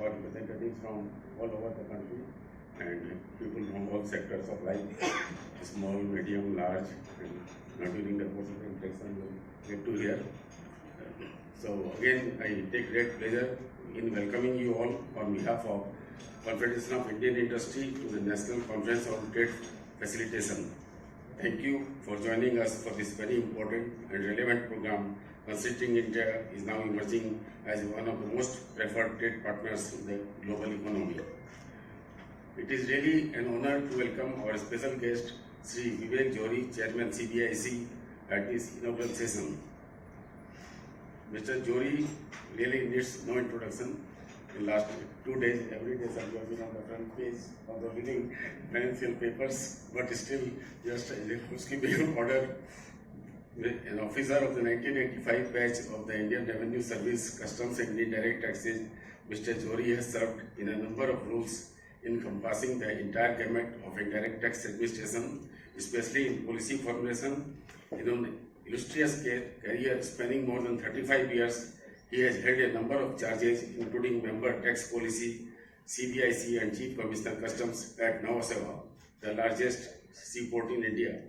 our representatives from all over the country and people from all sectors of life, small, medium, large, and not during the course of the interaction will get to hear. So again, I take great pleasure in welcoming you all on behalf of Confederation of Indian Industry to the National Conference on Trade Facilitation. Thank you for joining us for this very important and relevant program, considering India is now emerging as one of the most preferred trade partners in the global economy. It is really an honor to welcome our special guest, Sri Vivek Johari, Chairman CBIC, at this inaugural session. Mr. Johari really needs no introduction. In last 2 days, every day, sir, you have been on the front page of the leading financial papers, but still, just as a housekeeping order, an officer of the 1985 batch of the Indian Revenue Service, Customs and Indirect Taxes, Mr. Johari has served in a number of roles encompassing the entire gamut of indirect tax administration, especially in policy formulation. In an illustrious career spanning more than 35 years, he has held a number of charges, including Member Tax Policy, CBIC, and Chief Commissioner Customs at Nava Seva, the largest seaport in India.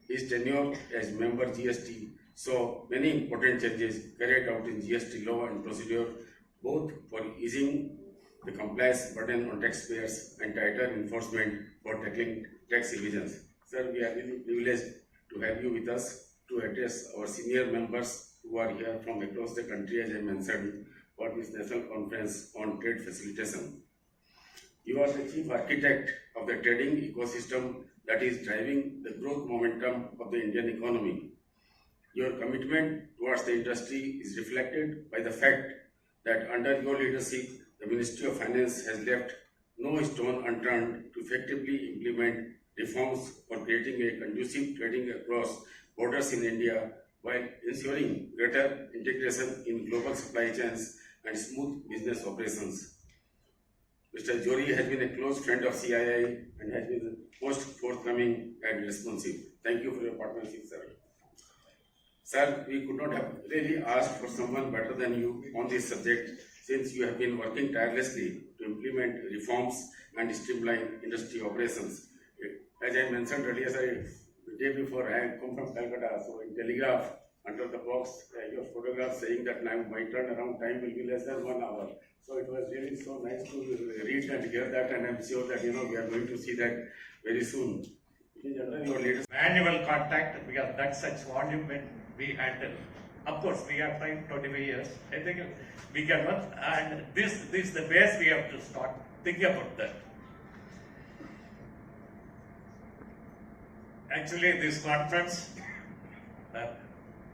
His tenure as Member GST saw many important changes carried out in GST law and procedure, both for easing the compliance burden on taxpayers and tighter enforcement for tackling tax evasions. Sir, we are really privileged to have you with us to address our senior members who are here from across the country, as I mentioned, for this National Conference on Trade Facilitation. You are the chief architect of the trading ecosystem that is driving the growth momentum of the Indian economy. Your commitment towards the industry is reflected by the fact that under your leadership, the Ministry of Finance has left no stone unturned to effectively implement reforms for creating a conducive trading across borders in India, while ensuring greater integration in global supply chains and smooth business operations. Mr. Johari has been a close friend of CII and has been most forthcoming and responsive. Thank you for your partnership, sir. Sir, we could not have really asked for someone better than you on this subject, since you have been working tirelessly to implement reforms and streamline industry operations. As I mentioned earlier, sir, the day before I had come from Calcutta, so in Telegraph, under the box, your photograph saying that now my turnaround time will be less than 1 hour. So it was really so nice to read and hear that, and I'm sure that we are going to see that very soon. It is under your latest manual contact, because that's such volume when we handle. Of course, we have time 25 years. I think we can work, and this is the base we have to start thinking about that. Actually, this conference,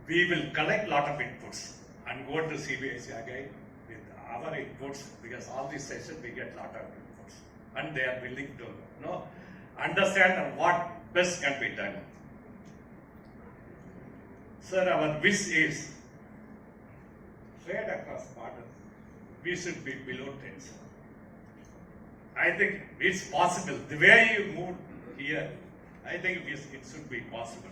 we will collect lot of inputs and go to CBIC again with our inputs, because all these sessions we get lot of inputs, and they are willing to understand what best can be done. Sir, our wish is trade across borders. We should be below 10. I think it's possible. The way you moved here, I think it should be possible.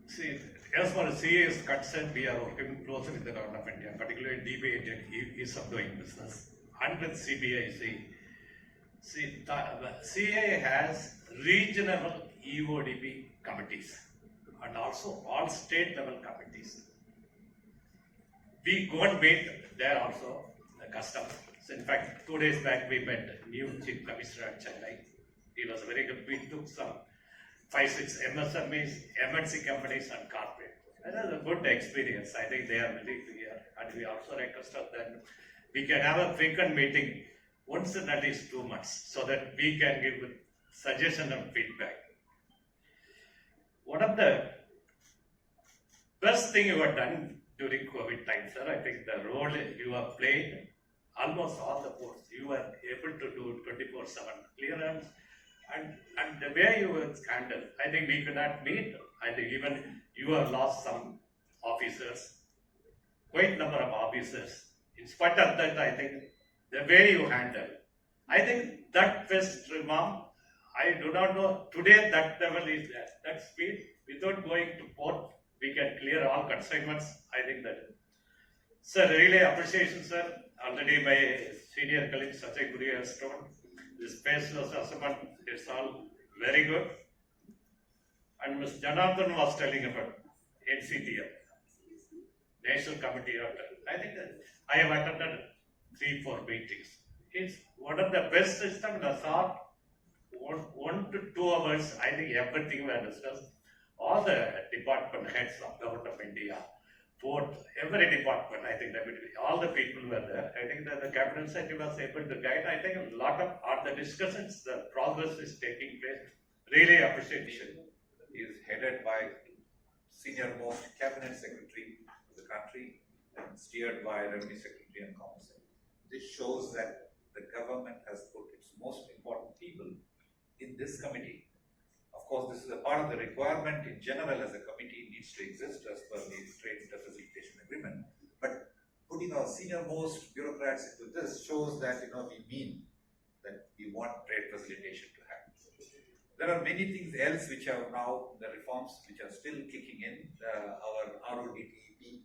See, as far as CA is concerned, we are working closely with the government of India, particularly DBA is of doing business, and with CBIC. See, CA has regional EODP committees and also all state level committees. We go and meet there also, the customs. So in fact, 2 days back we met new Chief Commissioner at Chennai. He was very good. We took some 5-6 MSMEs, MNC companies and corporate. That was a good experience. I think they are willing to hear. And we also requested that we can have a frequent meeting once in at least 2 months, so that we can give suggestion and feedback. One of the best thing you have done during COVID time, sir, I think the role you have played, almost all the ports, you were able to do 24/7 clearance, and the way you were handled, I think we could not meet. I think even you have lost some officers, quite number of officers. In spite of that, I think the way you handle, I think that first remark, I do not know today that level is there. That speed, without going to port, we have consignments, I think that. Sir, really appreciation, sir. Already my senior colleague Sajay Guri has told this faceless assessment, it's all very good. And Ms. Janardhan was telling about NCTM, National Committee of, I think that I have attended 3-4 meetings. It's one of the best systems in the sort. 1 to 2 hours, I think everything we discussed. All the department heads of Government of India, both, every department, I think that all the people were there. I think that the Cabinet Secretary was able to guide. I think a lot of the discussions, the progress is taking place. Really appreciation. Is headed by senior most Cabinet Secretary of the country and steered by Revenue Secretary and Commerce Secretary. This shows that the government has put its most important people in this committee. Of course, this is a part of the requirement in general as a committee needs to exist as per the Trade Facilitation Agreement. But putting our senior most bureaucrats into this shows that we mean that we want trade facilitation to happen. There are many things else which are now the reforms which are still kicking in. Our RODTEP,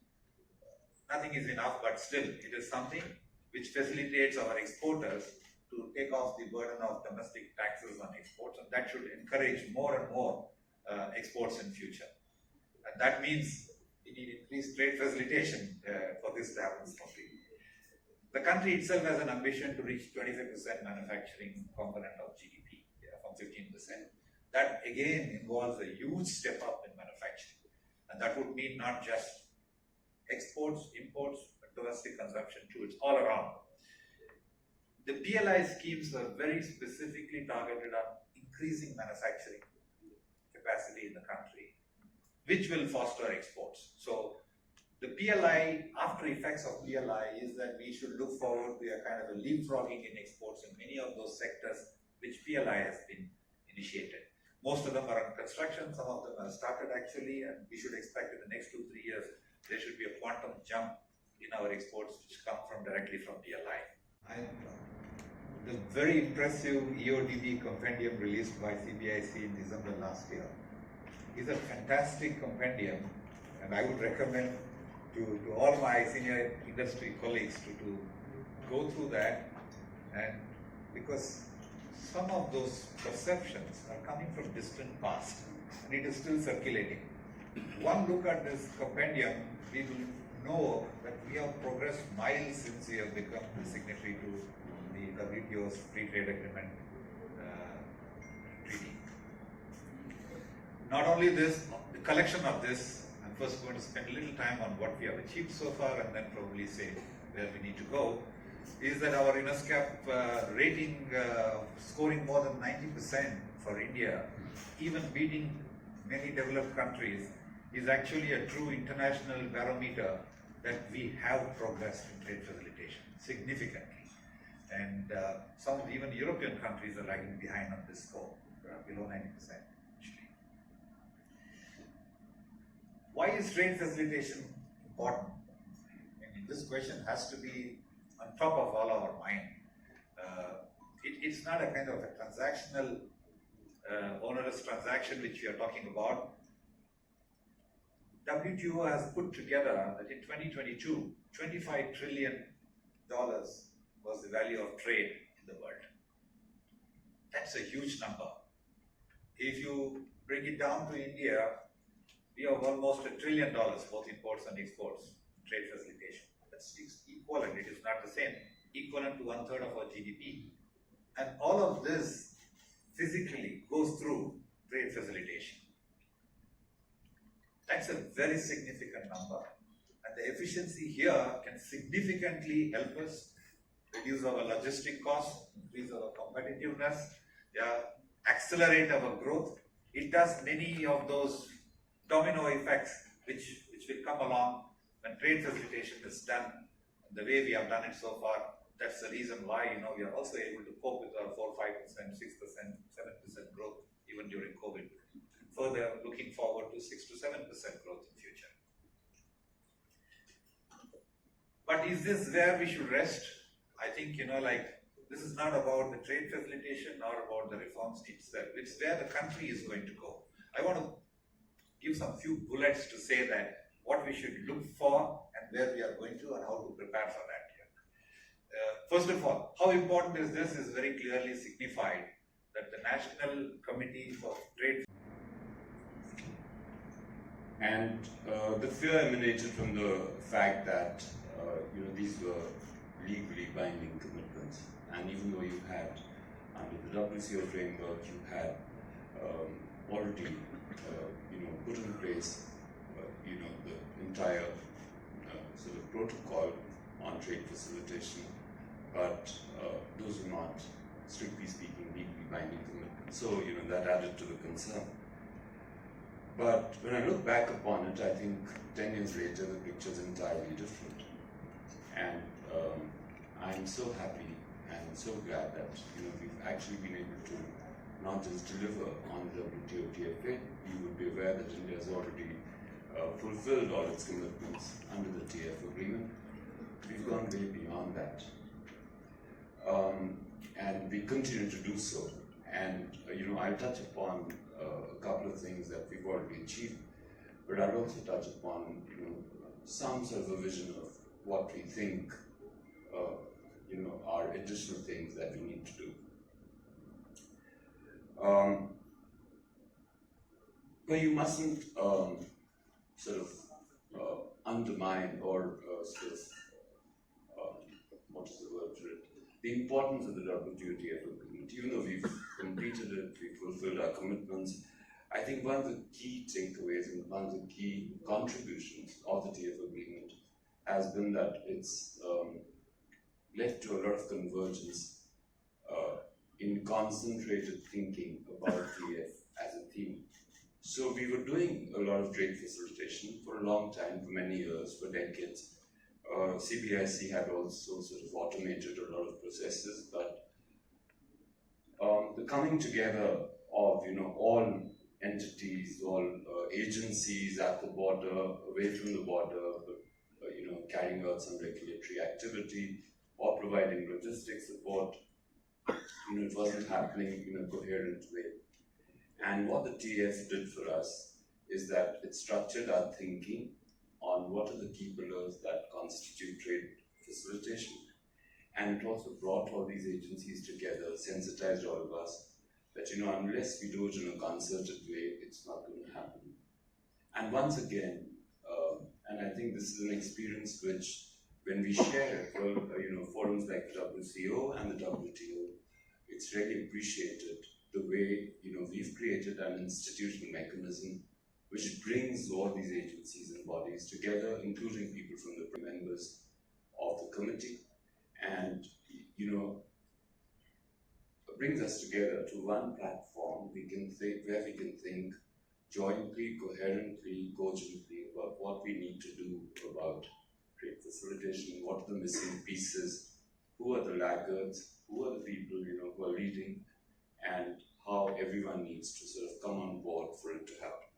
nothing is enough, but still it is something which facilitates our exporters to take off the burden of domestic taxes on exports, and that should encourage more and more exports in future. And that means we need increased trade facilitation for this to happen smoothly. The country itself has an ambition to reach 25% manufacturing component of GDP. From 15%. That again involves a huge step up in manufacturing, and that would mean not just exports, imports, but domestic consumption too. It's all around. The PLI schemes are very specifically targeted on increasing manufacturing capacity in the country, which will foster exports. So the PLI, after effects of PLI, is that we should look forward to a kind of a leapfrogging in exports in many of those sectors which PLI has been initiated. Most of them are on construction, some of them have started actually, and we should expect in the next 2-3 years there should be a quantum jump in our exports which come directly from PLI. And the very impressive EODB compendium released by CBIC in December last year is a fantastic compendium, and I would recommend to all my senior industry colleagues to go through that, and because some of those perceptions are coming from distant past and it is still circulating. One look at this compendium, we will know that we have progressed miles since we have become the signatory to the WTO's Free Trade Agreement treaty. Not only this, the collection of this, I'm first going to spend a little time on what we have achieved so far and then probably say where we need to go, is that our INOSCAP rating scoring more than 90% for India, even beating many developed countries, is actually a true international barometer that we have progressed in trade facilitation significantly. And some even European countries are lagging behind on this score, below 90% actually. Why is trade facilitation important? I mean, this question has to be on top of all our mind. It's not a kind of a transactional, onerous transaction which we are talking about. WTO has put together that in 2022, $25 trillion was the value of trade in the world. That's a huge number. If you bring it down to India, we have almost $1 trillion, both imports and exports, trade facilitation. That's equivalent, it is not the same, equivalent to 1/3 of our GDP. And all of this physically goes through trade facilitation. That's a very significant number. And the efficiency here can significantly help us reduce our logistic costs, increase our competitiveness, accelerate our growth. It does many of those domino effects which will come along when trade facilitation is done the way we have done it so far. That's the reason why we are also able to cope with our 4%, 5%, 6%, 7% growth even during COVID. Further looking forward to 6 to 7% growth in future. But is this where we should rest? I think this is not about the trade facilitation or about the reforms itself. It's where the country is going to go. I want to give some few bullets to say that what what we should look for and where we are going to and how to prepare for that. First of all, how important is this is very clearly signified that the National Committee for Trade. And the fear emanated from the fact that these were legally binding commitments, and even though you had under the WCO framework, you had already put in place the entire sort of protocol on trade facilitation, but those are not, strictly speaking, legally binding commitments. So that added to the concern. But when I look back upon it, I think 10 years later the picture is entirely different, and I'm so happy and so glad that we've actually been able to not just deliver on the WTO TFA. You would be aware that India has already fulfilled all its commitments under the TF agreement. We've gone way beyond that, and we continue to do so. And I'll touch upon a couple of things that we've already achieved, but I'll also touch upon some sort of a vision of what we think are additional things that we need to do. But you mustn't sort of undermine or what is the word for it? The importance of the WTO TF agreement. Even though we've completed it, we've fulfilled our commitments, I think one of the key takeaways and one of the key contributions of the TF agreement has been that it's led to a lot of convergence in concentrated thinking about TF as a theme. So we were doing a lot of trade facilitation for a long time, for many years, for decades. CBIC had also sort of automated a lot of processes, but the coming together of all entities, all agencies at the border, away from the border, but carrying out some regulatory activity or providing logistics support, it wasn't happening in a coherent way. And what the TF did for us is that it structured our thinking on what are the key pillars that constitute trade facilitation. And it also brought all these agencies together, sensitized all of us that, unless we do it in a concerted way, it's not going to happen. And once again, and I think this is an experience which, when we share it, well, forums like the WCO and the WTO, it's really appreciated the way, we've created an institutional mechanism which brings all these agencies and bodies together, including people from the members of the committee, and brings us together to one platform where we can think jointly, coherently, cogently about what we need to do about trade facilitation, what are the missing pieces, who are the laggards, who are the people who are leading, and how everyone needs to sort of come on board for it to happen.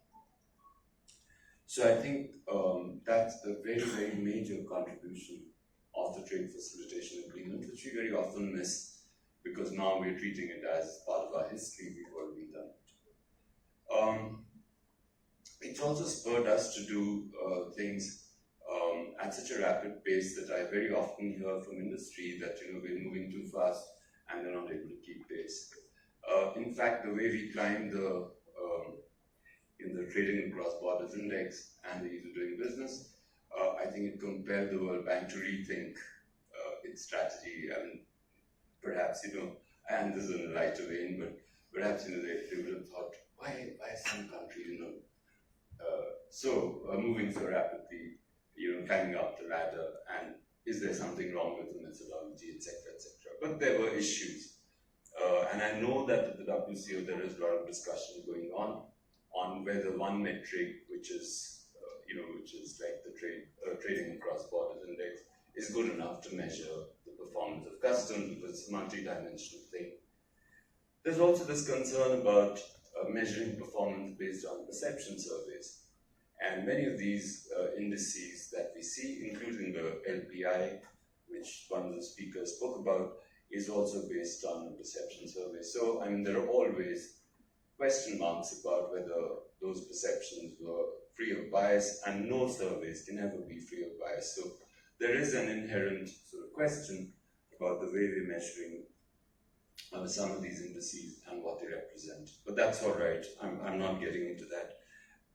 So I think that's a very, very major contribution of the trade facilitation agreement, which we very often miss because now we're treating it as part of our history. We've already done it. It's also spurred us to do things at such a rapid pace that I very often hear from industry that we're moving too fast and they're not able to keep pace. In fact, the way we climbed in the Trading Across Borders Index and the Ease of Doing Business, I think it compelled the World Bank to rethink its strategy. I mean, perhaps, and this is in a lighter vein, but perhaps, they would have thought, why some country, moving so rapidly, climbing up the ladder, and is there something wrong with the methodology, etc., etc. But there were issues. And I know that at the WCO there is a lot of discussion going on whether one metric, which is like the Trading Across Borders Index, is good enough to measure the performance of customs, because it's a multi-dimensional thing. There's also this concern about measuring performance based on perception surveys. And many of these indices that we see, including the LPI, which one of the speakers spoke about, is also based on perception surveys. So, there are always question marks about whether those perceptions were free of bias, and no surveys can ever be free of bias. So there is an inherent sort of question about the way we're measuring some of these indices and what they represent. But that's all right. I'm not getting into that.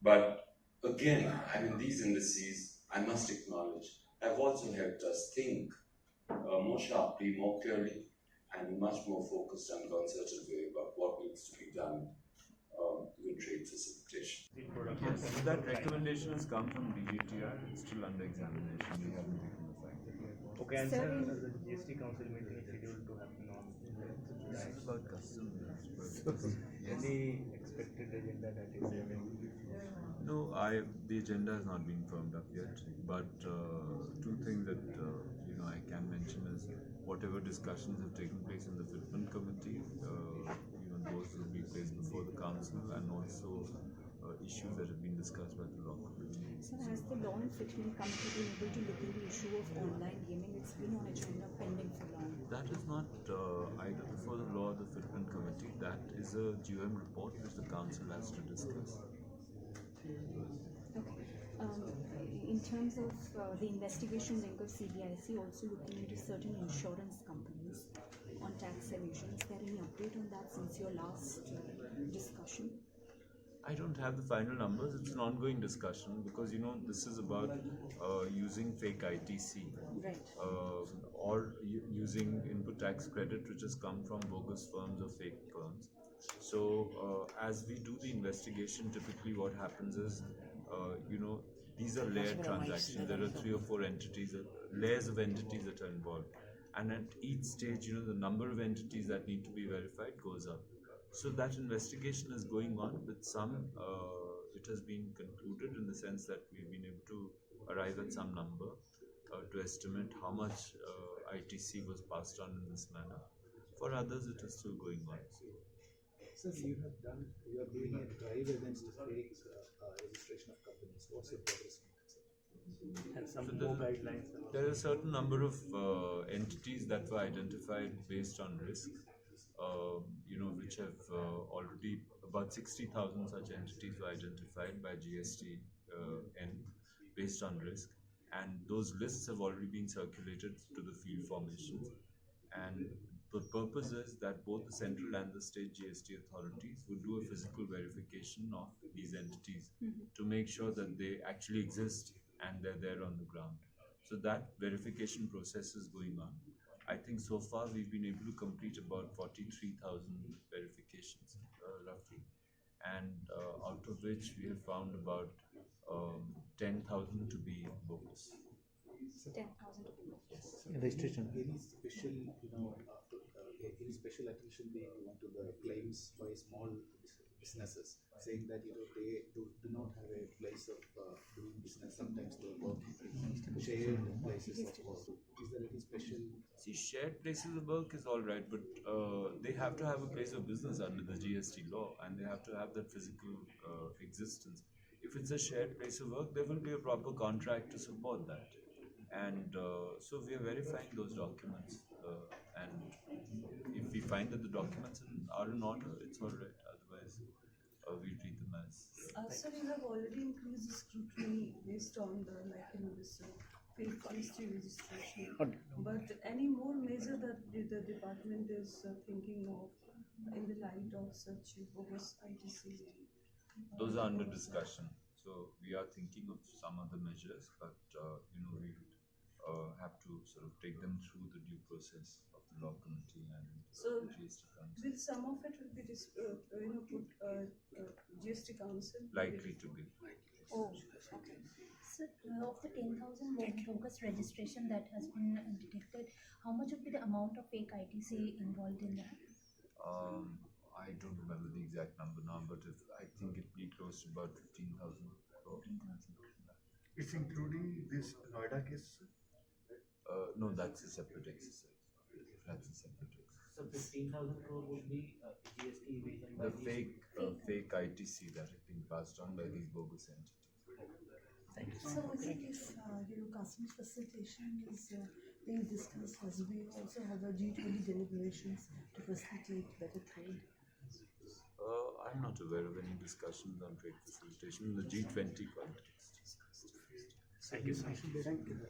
But again, I mean, these indices, I must acknowledge, have also helped us think more sharply, more clearly, and much more focused and concerted way about what needs to be done with trade facilitation. Yes, that recommendation has come from DGTR. It's still under examination. We haven't taken the final. Okay, and sir, the GST Council meeting is scheduled to happen on This is about customs. Yes. any expected agenda that is there? No, the agenda has not been firmed up yet. But two things that I can mention is whatever discussions have taken place in the Fitment Committee, those will be placed before the council, and also issues that have been discussed by the law committee. Sir, has the Law and Fitment Committee been able to look into the issue of online gaming? It's been on agenda pending for long. That is not either before the law or the Fitment Committee. That is a GOM report which the council has to discuss. Okay. In terms of the investigation link of CBIC also looking into certain insurance companies on tax evasion, is there any update on that since your last discussion? I don't have the final numbers. It's an ongoing discussion because this is about using fake ITC, Right. or using input tax credit which has come from bogus firms or fake firms. So as we do the investigation, typically what happens is, these are layered transactions. There are 3 or 4 entities, layers of entities that are involved, and at each stage, the number of entities that need to be verified goes up. So that investigation is going on. With some, it has been concluded in the sense that we've been able to arrive at some number to estimate how much ITC was passed on in this manner. For others, it is still going on. Sir, you are doing a drive against fake registration of companies. What's your progress on that, sir? And some more guidelines. There are a certain number of entities that were identified based on risk, which have already, about 60,000 such entities were identified by GSTN based on risk, and those lists have already been circulated to the field formations. And the purpose is that both the central and the state GST authorities would do a physical verification of these entities to make sure that they actually exist and they're there on the ground. So that verification process is going on. I think so far we've been able to complete about 43,000 verifications roughly, and out of which we have found about 10,000 to be bogus. 10,000 to be bogus. Registration. Any special, any special attention being given to the claims by small businesses, saying that they do not have a place of doing business. Sometimes they work in shared places of work. Is there any special? See, shared places of work is all right, but they have to have a place of business under the GST law, and they have to have that physical existence. If it's a shared place of work, there will be a proper contract to support that. And so we are verifying those documents, and if we find that the documents are in order, it's all right. Otherwise, we treat them as. Sir, you have already increased the scrutiny based on this fake history registration. But any more measure that the department is thinking of in the light of such bogus ITCs? Those are under discussion. So we are thinking of some other measures, but we have to sort of take them through the due process of the law committee and So, GST council. will some of it will be put GST council? Likely to be. Oh, okay. So, of the 10,000 bogus registration that has been detected, how much would be the amount of fake ITC involved in that? I don't remember the exact number now, but I think it'd be close to about 15,000 crore. 15,000. It's including this Noida case. No, that's a separate exercise. That's a separate exercise. So 15,000 crore would be GST evasion by The fake ITC that has been passed on by these bogus entities. So is it if customs facilitation is being discussed as we also have a G20 deliberations to facilitate better trade? I I'm not aware of any discussions on trade facilitation in the G20 context. Thank you, sir.